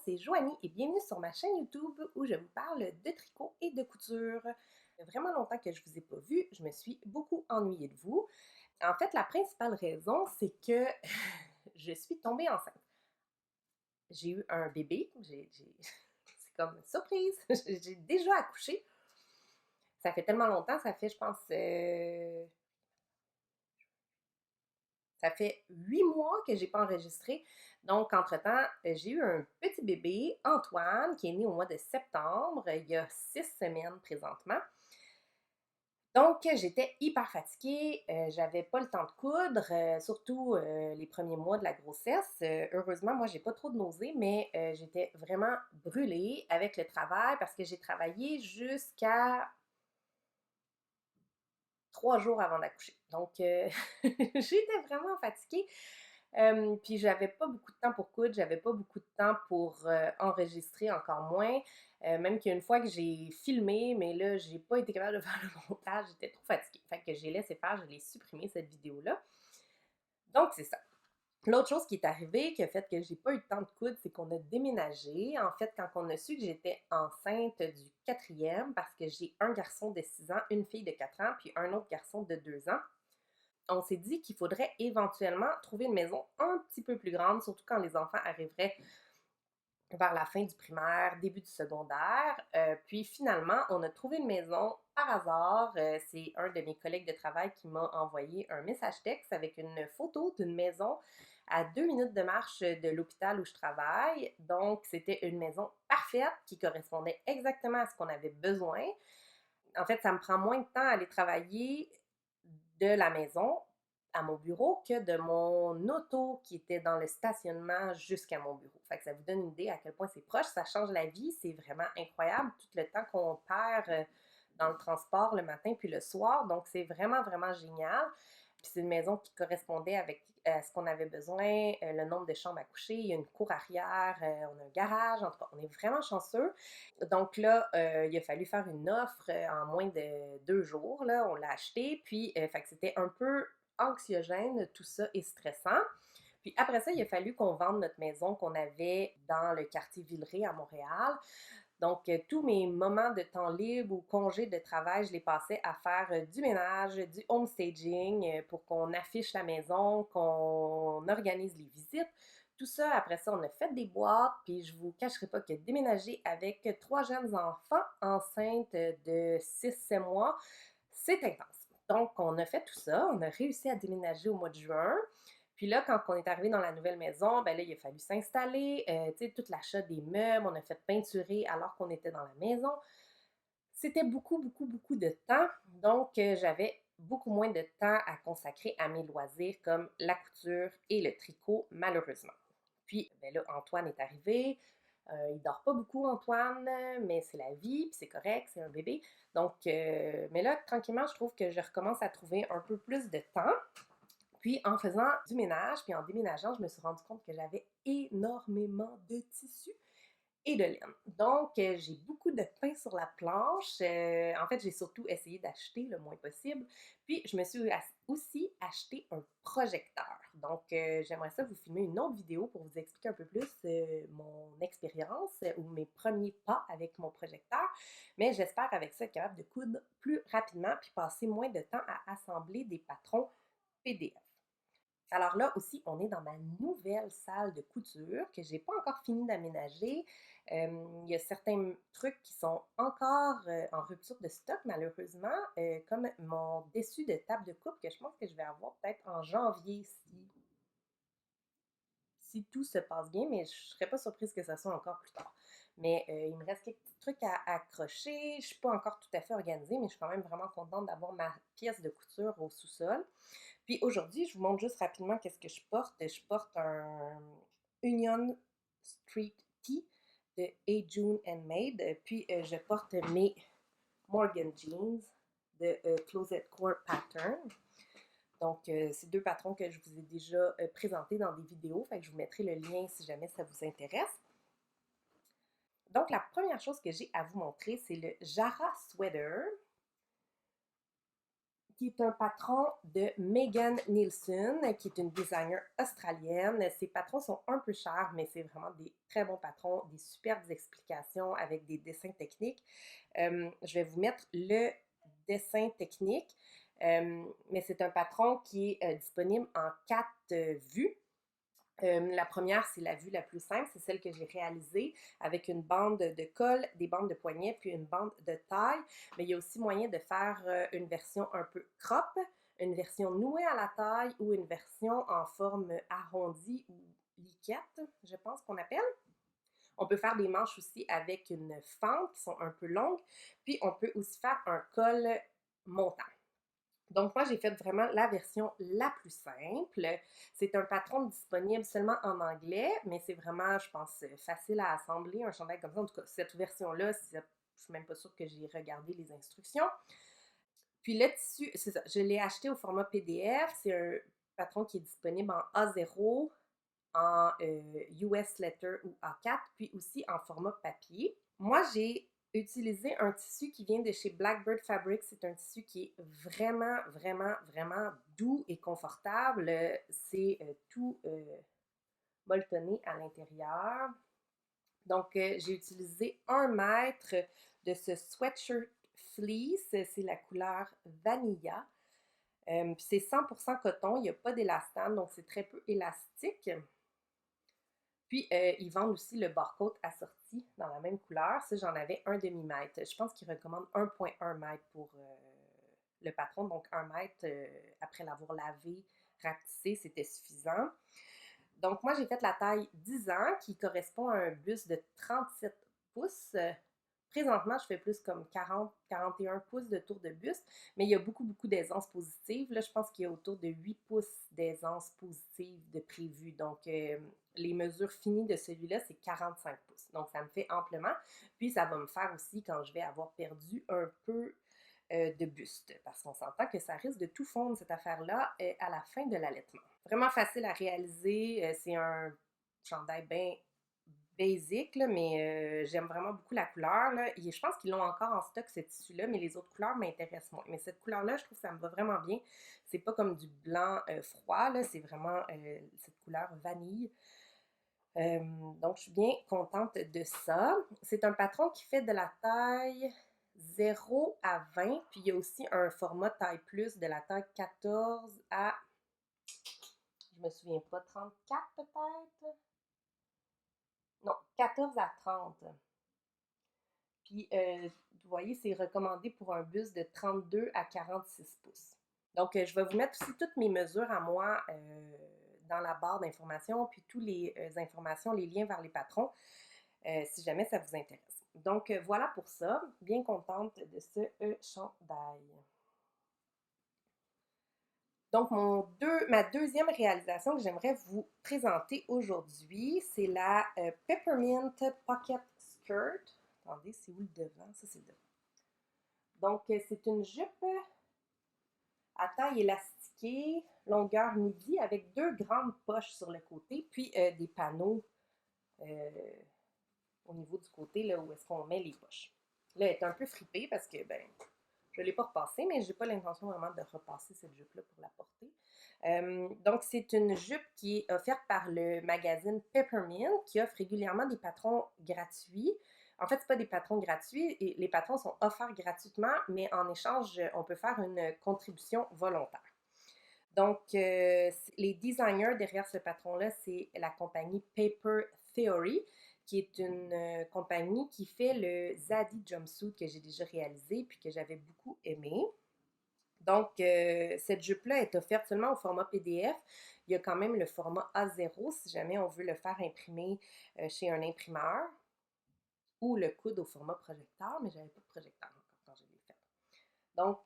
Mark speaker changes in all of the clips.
Speaker 1: c'est Joanie et bienvenue sur ma chaîne YouTube où je vous parle de tricot et de couture. Ça fait vraiment longtemps que je vous ai pas vu, je me suis beaucoup ennuyée de vous. En fait, la principale raison, c'est que je suis tombée enceinte. J'ai eu un bébé, c'est comme une surprise, j'ai déjà accouché. Ça fait tellement longtemps, ça fait, je pense, ça fait 8 mois que j'ai pas enregistré. Donc, entre-temps, j'ai eu un petit bébé, Antoine, qui est né au mois de septembre, il y a 6 semaines présentement. Donc, j'étais hyper fatiguée, j'avais pas le temps de coudre, surtout les premiers mois de la grossesse. Heureusement, moi, j'ai pas trop de nausées, mais j'étais vraiment brûlée avec le travail parce que j'ai travaillé jusqu'à 3 jours avant d'accoucher. Donc, j'étais vraiment fatiguée. Puis j'avais pas beaucoup de temps pour coudre, j'avais pas beaucoup de temps pour enregistrer, encore moins. Même qu'une fois que j'ai filmé, mais là, j'ai pas été capable de faire le montage, j'étais trop fatiguée. Fait que j'ai laissé faire, je l'ai supprimé cette vidéo-là. Donc, c'est ça. L'autre chose qui est arrivée, qui a fait que j'ai pas eu le temps de coudre, c'est qu'on a déménagé. En fait, quand on a su que j'étais enceinte du quatrième, parce que j'ai un garçon de 6 ans, une fille de 4 ans, puis un autre garçon de 2 ans, on s'est dit qu'il faudrait éventuellement trouver une maison un petit peu plus grande, surtout quand les enfants arriveraient vers la fin du primaire, début du secondaire. Puis finalement, on a trouvé une maison par hasard. C'est un de mes collègues de travail qui m'a envoyé un message texte avec une photo d'une maison à 2 minutes de marche de l'hôpital où je travaille. Donc, c'était une maison parfaite qui correspondait exactement à ce qu'on avait besoin. En fait, ça me prend moins de temps à aller travailler de la maison à mon bureau que de mon auto qui était dans le stationnement jusqu'à mon bureau. Fait que ça vous donne une idée à quel point c'est proche, ça change la vie, c'est vraiment incroyable tout le temps qu'on perd dans le transport le matin puis le soir. Donc, c'est vraiment, vraiment génial. Puis c'est une maison qui correspondait avec ce qu'on avait besoin, le nombre de chambres à coucher, il y a une cour arrière, on a un garage, en tout cas, on est vraiment chanceux. Donc là, il a fallu faire une offre en moins de 2 jours, là, on l'a acheté, puis fait que c'était un peu anxiogène, tout ça, et stressant. Puis après ça, il a fallu qu'on vende notre maison qu'on avait dans le quartier Villeray à Montréal. Donc, tous mes moments de temps libre ou congés de travail, je les passais à faire du ménage, du home staging pour qu'on affiche la maison, qu'on organise les visites. Tout ça, après ça, on a fait des boîtes, puis je vous cacherai pas que déménager avec 3 jeunes enfants enceintes de 6-7 mois, c'est intense. Donc, on a fait tout ça, on a réussi à déménager au mois de juin. Puis là, quand on est arrivé dans la nouvelle maison, ben là, il a fallu s'installer, tu sais, tout l'achat des meubles, on a fait peinturer alors qu'on était dans la maison. C'était beaucoup, beaucoup, beaucoup de temps. Donc, j'avais beaucoup moins de temps à consacrer à mes loisirs comme la couture et le tricot, malheureusement. Puis, ben là, Antoine est arrivé. Il dort pas beaucoup, Antoine, mais c'est la vie, puis c'est correct, c'est un bébé. Donc, mais là, tranquillement, je trouve que je recommence à trouver un peu plus de temps. Puis en faisant du ménage, puis en déménageant, je me suis rendu compte que j'avais énormément de tissu et de laine. Donc, j'ai beaucoup de pain sur la planche. En fait, j'ai surtout essayé d'acheter le moins possible. Puis, je me suis aussi acheté un projecteur. Donc, j'aimerais ça vous filmer une autre vidéo pour vous expliquer un peu plus mon expérience ou mes premiers pas avec mon projecteur. Mais j'espère avec ça être capable de coudre plus rapidement puis passer moins de temps à assembler des patrons PDF. Alors là aussi, on est dans ma nouvelle salle de couture que j'ai pas encore fini d'aménager. Il y a certains trucs qui sont encore en rupture de stock, malheureusement, comme mon dessus de table de coupe que je pense que je vais avoir peut-être en janvier si tout se passe bien, mais je ne serais pas surprise que ça soit encore plus tard. Mais il me reste quelques petits trucs à accrocher. Je ne suis pas encore tout à fait organisée, mais je suis quand même vraiment contente d'avoir ma pièce de couture au sous-sol. Puis aujourd'hui, je vous montre juste rapidement qu'est-ce que je porte. Je porte un Union Street Tee de A. June and Made. Puis je porte mes Morgan Jeans de Closet Core Pattern. Donc, c'est deux patrons que je vous ai déjà présentés dans des vidéos. Fait que je vous mettrai le lien si jamais ça vous intéresse. Donc, la première chose que j'ai à vous montrer, c'est le Jara Sweater. qui est un patron de Megan Nielsen, qui est une designer australienne. Ses patrons sont un peu chers, mais c'est vraiment des très bons patrons, des superbes explications avec des dessins techniques. Je vais vous mettre le dessin technique, mais c'est un patron qui est disponible en 4 vues. La première, c'est la vue la plus simple, c'est celle que j'ai réalisée avec une bande de colle, des bandes de poignet, puis une bande de taille. Mais il y a aussi moyen de faire une version un peu crop, une version nouée à la taille ou une version en forme arrondie ou liquette, je pense qu'on appelle. On peut faire des manches aussi avec une fente qui sont un peu longues. Puis on peut aussi faire un col montant. Donc, moi, j'ai fait vraiment la version la plus simple. C'est un patron disponible seulement en anglais, mais c'est vraiment, je pense, facile à assembler, un chandail comme ça. En tout cas, cette version-là, je ne suis même pas sûre que j'ai regardé les instructions. Puis le tissu, c'est ça, je l'ai acheté au format PDF. C'est un patron qui est disponible en A0, en US Letter ou A4, puis aussi en format papier. Moi, j'ai utilisé un tissu qui vient de chez Blackbird Fabrics. C'est un tissu qui est vraiment, vraiment, vraiment doux et confortable. C'est tout molletonné à l'intérieur. Donc, j'ai utilisé 1 mètre de ce sweatshirt fleece. C'est la couleur Vanilla. C'est 100% coton. Il n'y a pas d'élastane, donc c'est très peu élastique. Puis, ils vendent aussi le barcode assorti dans la même couleur. Ça, j'en avais un demi-mètre. Je pense qu'ils recommandent 1,1 mètre pour le patron. Donc, 1 mètre, après l'avoir lavé, rapetissé, c'était suffisant. Donc, moi, j'ai fait la taille 10 ans qui correspond à un buste de 37 pouces. Présentement, je fais plus comme 40, 41 pouces de tour de buste, mais il y a beaucoup, beaucoup d'aisance positive. Là, je pense qu'il y a autour de 8 pouces d'aisance positive de prévu. Donc, les mesures finies de celui-là, c'est 45 pouces. Donc, ça me fait amplement. Puis, ça va me faire aussi quand je vais avoir perdu un peu de buste, parce qu'on s'entend que ça risque de tout fondre, cette affaire-là, à la fin de l'allaitement. Vraiment facile à réaliser. C'est un chandail bien basic, là, mais j'aime vraiment beaucoup la couleur. Là. Et je pense qu'ils l'ont encore en stock, ce tissu-là, mais les autres couleurs m'intéressent moins. Mais cette couleur-là, je trouve que ça me va vraiment bien. C'est pas comme du blanc froid, là, c'est vraiment cette couleur vanille. Donc, je suis bien contente de ça. C'est un patron qui fait de la taille 0 à 20, puis il y a aussi un format taille plus de la taille 14 à, je me souviens pas, 34 peut-être? Non, 14 à 30. Puis, vous voyez, c'est recommandé pour un buste de 32 à 46 pouces. Donc, je vais vous mettre aussi toutes mes mesures à moi dans la barre d'informations, puis toutes les informations, les liens vers les patrons, si jamais ça vous intéresse. Donc, voilà pour ça. Bien contente de ce chandail. Donc, ma deuxième réalisation que j'aimerais vous présenter aujourd'hui, c'est la Peppermint Pocket Skirt. Attendez, c'est où le devant? Ça, c'est le devant. Donc, c'est une jupe à taille élastiquée, longueur midi, avec 2 grandes poches sur le côté, puis des panneaux au niveau du côté, là, où est-ce qu'on met les poches. Là, elle est un peu fripée parce que, ben, je ne l'ai pas repassée, mais je n'ai pas l'intention vraiment de repasser cette jupe-là pour la porter. Donc, c'est une jupe qui est offerte par le magazine Peppermint, qui offre régulièrement des patrons gratuits. En fait, ce pas des patrons gratuits, et les patrons sont offerts gratuitement, mais en échange, on peut faire une contribution volontaire. Donc, les designers derrière ce patron-là, c'est la compagnie Paper Theory, qui est une compagnie qui fait le Zadie jumpsuit que j'ai déjà réalisé puis que j'avais beaucoup aimé. Donc, cette jupe-là est offerte seulement au format PDF. Il y a quand même le format A0 si jamais on veut le faire imprimer chez un imprimeur, ou le coude au format projecteur, mais j'avais pas de projecteur encore quand je l'ai fait. Donc,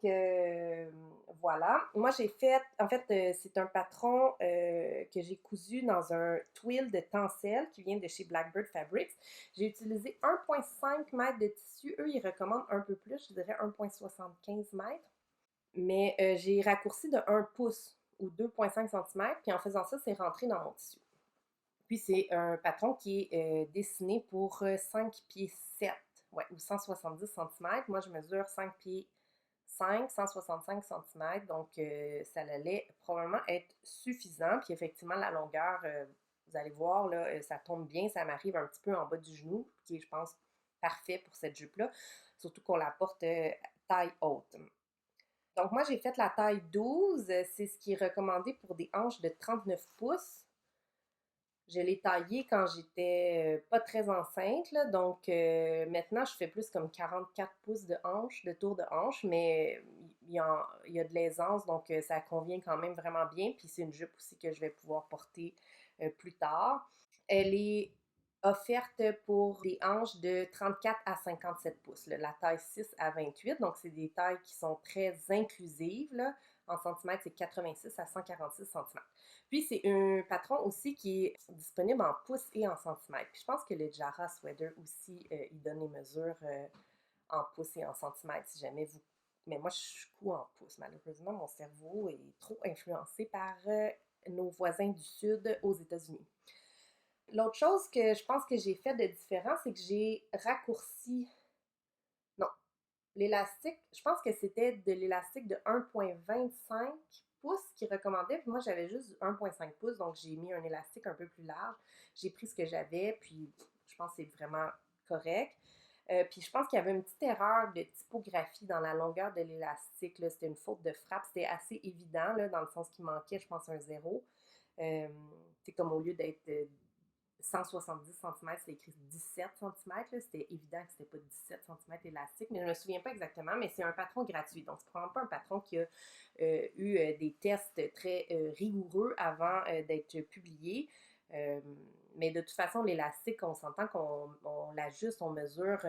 Speaker 1: voilà. Moi, j'ai fait, en fait, c'est un patron que j'ai cousu dans un twill de tencel qui vient de chez Blackbird Fabrics. J'ai utilisé 1,5 mètres de tissu. Eux, ils recommandent un peu plus, je dirais 1,75 mètres. Mais j'ai raccourci de 1 pouce ou 2,5 cm, puis en faisant ça, c'est rentré dans mon tissu. Puis c'est un patron qui est dessiné pour 5 pieds 7, ouais, ou 170 cm. Moi, je mesure 5 pieds 165 cm, donc ça allait probablement être suffisant. Puis effectivement, la longueur, vous allez voir, là, ça tombe bien, ça m'arrive un petit peu en bas du genou, qui est, je pense, parfait pour cette jupe-là, surtout qu'on la porte taille haute. Donc moi, j'ai fait la taille 12, c'est ce qui est recommandé pour des hanches de 39 pouces. Je l'ai taillé quand j'étais pas très enceinte, là, donc maintenant je fais plus comme 44 pouces de hanche, de tour de hanche, mais il y a de l'aisance, donc ça convient quand même vraiment bien. Puis c'est une jupe aussi que je vais pouvoir porter plus tard. Elle est offerte pour des hanches de 34 à 57 pouces, là, la taille 6 à 28, donc c'est des tailles qui sont très inclusives, là. En centimètres, c'est 86 à 146 centimètres. Puis, c'est un patron aussi qui est disponible en pouces et en centimètres. Puis, je pense que le Jara Sweater aussi, il donne les mesures en pouces et en centimètres si jamais vous... Mais moi, je couds en pouces. Malheureusement, mon cerveau est trop influencé par nos voisins du Sud aux États-Unis. L'autre chose que je pense que j'ai fait de différent, c'est que j'ai raccourci... Non, l'élastique, je pense que c'était de l'élastique de 1,25 pouces qui recommandait, puis moi j'avais juste 1,5 pouces, donc j'ai mis un élastique un peu plus large. J'ai pris ce que j'avais, puis je pense que c'est vraiment correct. Puis je pense qu'il y avait une petite erreur de typographie dans la longueur de l'élastique. C'était une faute de frappe. C'était assez évident, là, dans le sens qu'il manquait, je pense, un zéro. C'est comme au lieu d'être 170 cm, c'est écrit 17 cm. C'était évident que c'était pas 17 cm élastique, mais je me souviens pas exactement, mais c'est un patron gratuit. Donc, c'est probablement pas un patron qui a eu des tests très rigoureux avant d'être publié. Mais de toute façon, l'élastique, on s'entend qu'on l'ajuste, on mesure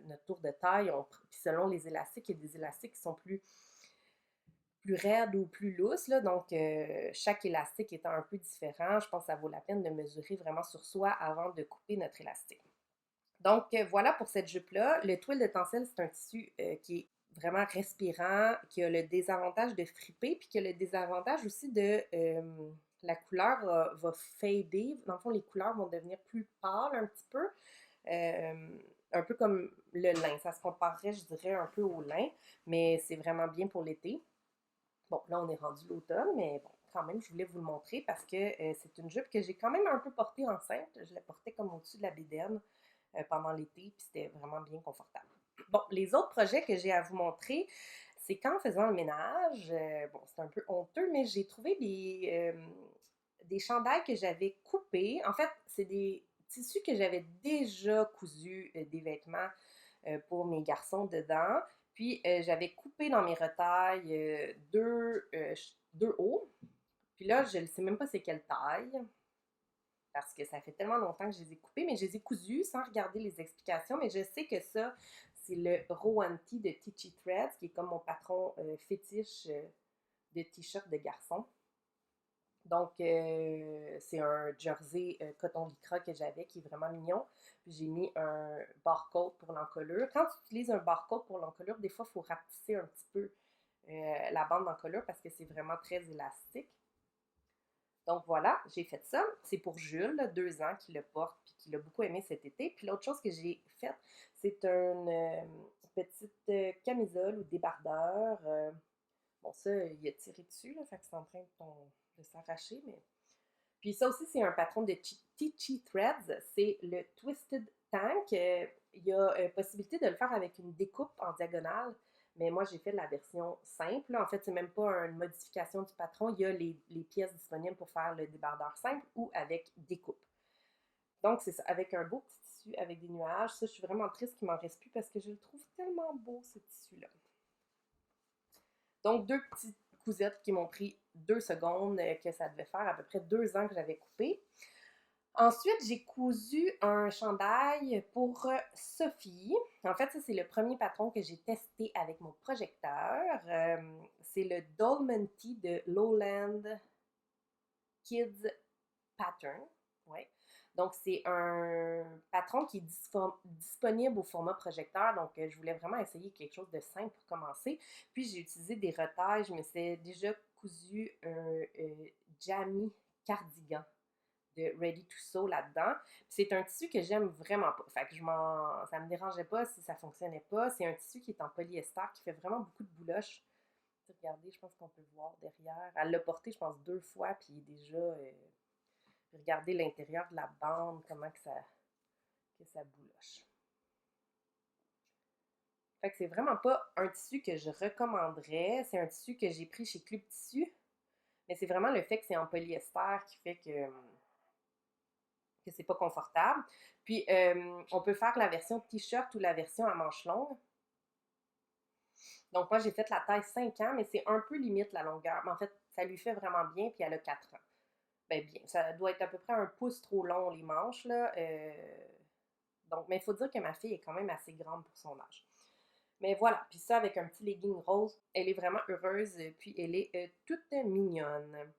Speaker 1: notre tour de taille. Puis selon les élastiques, il y a des élastiques qui sont plus raide ou plus lousse, là, donc chaque élastique étant un peu différent, je pense que ça vaut la peine de mesurer vraiment sur soi avant de couper notre élastique. Donc voilà pour cette jupe-là. Le twill de tencel, c'est un tissu qui est vraiment respirant, qui a le désavantage de friper, puis qui a le désavantage aussi de... la couleur va fader. Dans le fond, les couleurs vont devenir plus pâles un petit peu. Un peu comme le lin. Ça se comparerait, je dirais, un peu au lin, mais c'est vraiment bien pour l'été. Bon, là, on est rendu l'automne, mais bon, quand même, je voulais vous le montrer parce que c'est une jupe que j'ai quand même un peu portée enceinte. Je la portais comme au-dessus de la bédaine pendant l'été, puis c'était vraiment bien confortable. Bon, les autres projets que j'ai à vous montrer, c'est qu'en faisant le ménage, bon, c'est un peu honteux, mais j'ai trouvé des chandails que j'avais coupés. En fait, c'est des tissus que j'avais déjà cousus des vêtements pour mes garçons dedans. Puis j'avais coupé dans mes retailles deux hauts. Puis là, je ne sais même pas c'est quelle taille, parce que ça fait tellement longtemps que je les ai coupés, mais je les ai cousus sans regarder les explications. Mais je sais que ça, c'est le Rowanty de Tichy Threads, qui est comme mon patron fétiche de t-shirt de garçon. Donc, c'est un jersey coton lycra que j'avais qui est vraiment mignon. Puis j'ai mis un barcode pour l'encolure. Quand tu utilises un barcode pour l'encolure, des fois, il faut rapetisser un petit peu la bande d'encolure parce que c'est vraiment très élastique. Donc voilà, j'ai fait ça. C'est pour Jules, 2 ans, qui le porte puis qui l'a beaucoup aimé cet été. Puis l'autre chose que j'ai faite, c'est une petite camisole ou débardeur. Bon, ça, il a tiré dessus, là, fait que c'est en train de s'arracher, mais... Puis ça aussi, c'est un patron de Tichy Threads, c'est le Twisted Tank. Il y a possibilité de le faire avec une découpe en diagonale, mais moi, j'ai fait la version simple. En fait, c'est même pas une modification du patron. Il y a les pièces disponibles pour faire le débardeur simple ou avec découpe. Donc, c'est ça, avec un beau petit tissu, avec des nuages. Ça, je suis vraiment triste qu'il m'en reste plus parce que je le trouve tellement beau, ce tissu-là. Donc, deux petites cousettes qui m'ont pris 2 secondes, que ça devait faire à peu près 2 ans que j'avais coupé. Ensuite, j'ai cousu un chandail pour Sophie. En fait, ça, c'est le premier patron que j'ai testé avec mon projecteur. C'est le Dolman de Lowland Kids Pattern. Ouais. Donc, c'est un patron qui est disponible au format projecteur. Donc, je voulais vraiment essayer quelque chose de simple pour commencer. Puis, j'ai utilisé des retailles. Je me suis déjà cousu un jammy cardigan de Ready to Sew là-dedans. C'est un tissu que j'aime vraiment pas. Fait que ça me dérangeait pas si ça fonctionnait pas. C'est un tissu qui est en polyester, qui fait vraiment beaucoup de bouloches. Regardez, je pense qu'on peut le voir derrière. Elle l'a porté, je pense, 2 fois, puis déjà, regardez l'intérieur de la bande, comment que ça bouloche. Fait que c'est vraiment pas un tissu que je recommanderais. C'est un tissu que j'ai pris chez Club Tissu. Mais c'est vraiment le fait que c'est en polyester qui fait que c'est pas confortable. Puis, on peut faire la version t-shirt ou la version à manches longues. Donc, moi, j'ai fait la taille 5 ans, mais c'est un peu limite la longueur. Mais en fait, ça lui fait vraiment bien, puis elle a 4 ans. Ben bien, ça doit être à peu près un pouce trop long, les manches, là. Donc, mais il faut dire que ma fille est quand même assez grande pour son âge. Mais voilà, puis ça, avec un petit legging rose, elle est vraiment heureuse, puis elle est toute mignonne.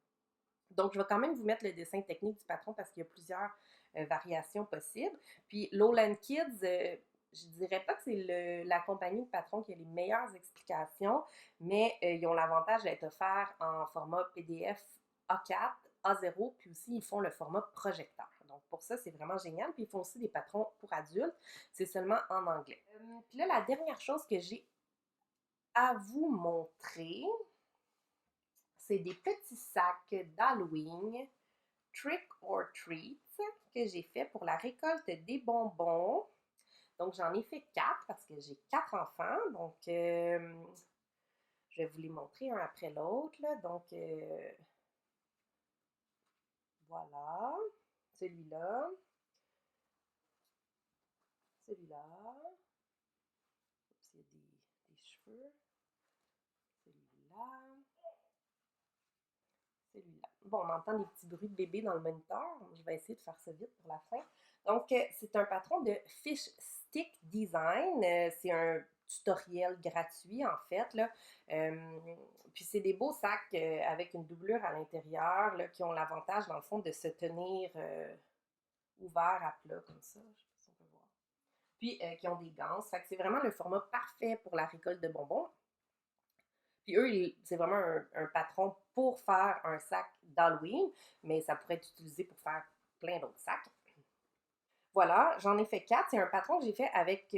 Speaker 1: Donc, je vais quand même vous mettre le dessin technique du patron parce qu'il y a plusieurs variations possibles. Puis, Lowland Kids, je dirais pas que c'est la compagnie de patron qui a les meilleures explications, mais ils ont l'avantage d'être offerts en format PDF A4, A0, puis aussi ils font le format projecteur. Donc, pour ça, c'est vraiment génial. Puis, ils font aussi des patrons pour adultes. C'est seulement en anglais. Puis là, la dernière chose que j'ai à vous montrer, c'est des petits sacs d'Halloween, Trick or Treat, que j'ai fait pour la récolte des bonbons. Donc, j'en ai fait 4 parce que j'ai 4 enfants. Donc, je vais vous les montrer un après l'autre. Donc, voilà. Celui-là. Celui-là. Oups, il y a des cheveux. Celui-là. Celui-là. Bon, on entend des petits bruits de bébé dans le moniteur. Je vais essayer de faire ça vite pour la fin. Donc, c'est un patron de Fish Stick Design. C'est un tutoriel gratuit, en fait. Là. Puis, c'est des beaux sacs avec une doublure à l'intérieur là, qui ont l'avantage, dans le fond, de se tenir ouverts à plat, comme ça. Je sais pas si on peut voir. Puis, qui ont des ganses. Fait que c'est vraiment le format parfait pour la récolte de bonbons. Puis eux, c'est vraiment un patron pour faire un sac d'Halloween, mais ça pourrait être utilisé pour faire plein d'autres sacs. Voilà, j'en ai fait 4. C'est un patron que j'ai fait avec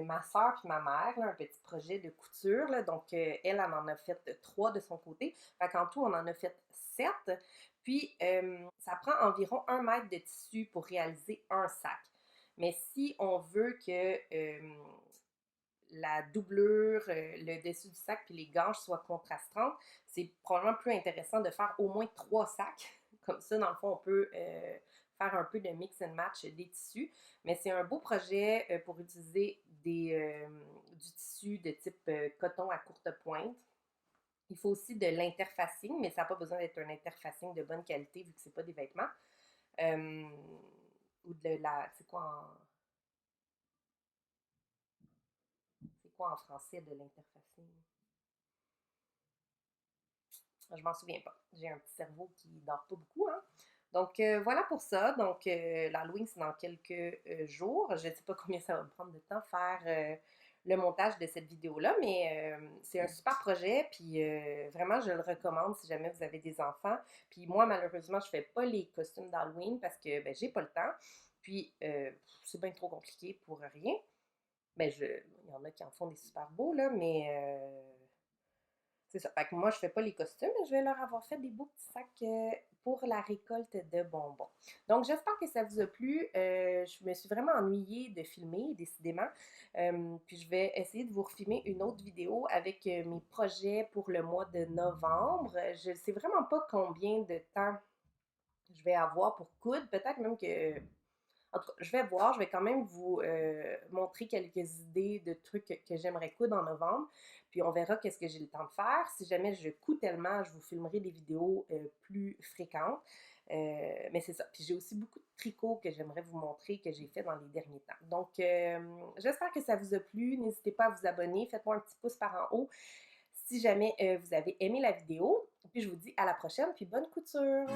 Speaker 1: ma soeur puis ma mère, là, un petit projet de couture. Là. Donc, elle en a fait 3 de son côté. Fait qu'en tout, on en a fait 7. Puis, ça prend environ 1 mètre de tissu pour réaliser un sac. Mais si on veut que la doublure, le dessus du sac puis les gâches soient contrastantes, c'est probablement plus intéressant de faire au moins 3 sacs. Comme ça, dans le fond, on peut faire un peu de mix and match des tissus. Mais c'est un beau projet pour utiliser du tissu de type coton à courte pointe. Il faut aussi de l'interfacing, mais ça n'a pas besoin d'être un interfacing de bonne qualité vu que ce n'est pas des vêtements. Ou de la. C'est quoi en français de l'interfacing? Je m'en souviens pas. J'ai un petit cerveau qui dort pas beaucoup, hein? Donc, voilà pour ça. Donc, l'Halloween, c'est dans quelques jours. Je ne sais pas combien ça va me prendre de temps faire le montage de cette vidéo-là, mais c'est un super projet. Puis, vraiment, je le recommande si jamais vous avez des enfants. Puis, moi, malheureusement, je ne fais pas les costumes d'Halloween parce que ben, j'ai pas le temps. Puis, c'est bien trop compliqué pour rien. Ben, il y en a qui en font des super beaux, là, mais c'est ça. Fait que moi, je fais pas les costumes, mais je vais leur avoir fait des beaux petits sacs pour la récolte de bonbons. Donc, j'espère que ça vous a plu. Je me suis vraiment ennuyée de filmer, décidément. Puis, je vais essayer de vous refilmer une autre vidéo avec mes projets pour le mois de novembre. Je ne sais vraiment pas combien de temps je vais avoir pour coudre. Peut-être même que en tout cas, je vais voir, je vais quand même vous montrer quelques idées de trucs que j'aimerais coudre en novembre. Puis on verra qu'est-ce que j'ai le temps de faire. Si jamais je couds tellement, je vous filmerai des vidéos plus fréquentes. Mais c'est ça. Puis j'ai aussi beaucoup de tricots que j'aimerais vous montrer que j'ai fait dans les derniers temps. Donc, j'espère que ça vous a plu. N'hésitez pas à vous abonner. Faites-moi un petit pouce par en haut si jamais vous avez aimé la vidéo. Puis je vous dis à la prochaine. Puis bonne couture!